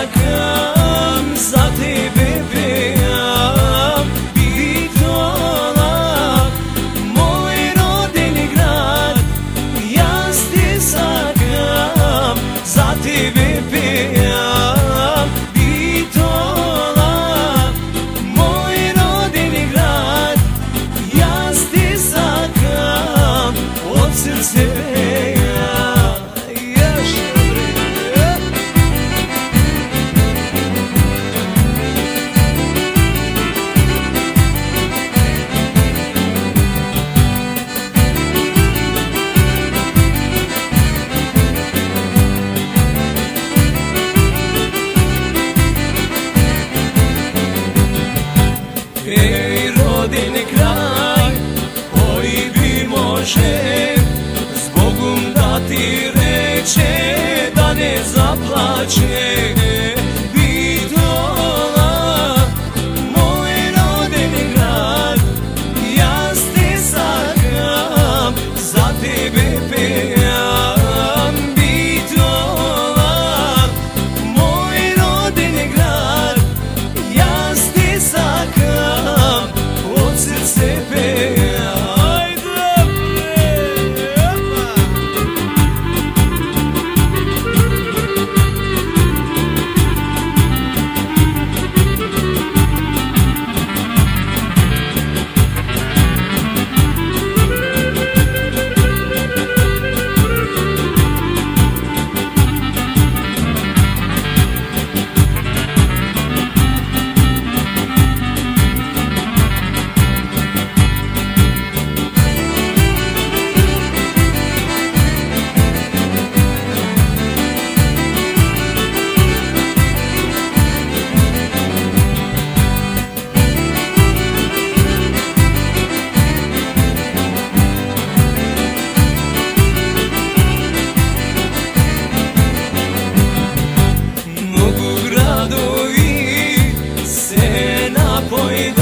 stakam, za tebe pijam Bitola, moj rodni grad. Ja stakam, za tebe pijam Bitola, moj rodni grad. Ja stakam, od srce Ej, rodni kraj, koji bi može Zbogom da ti reče da ne zaplače. Bitola, moj rodni grad. Ja stakam, za tebe pijam Bitola, moj rodni grad. Ja stakam, od srce pijam. Mogu gradovi se napojiti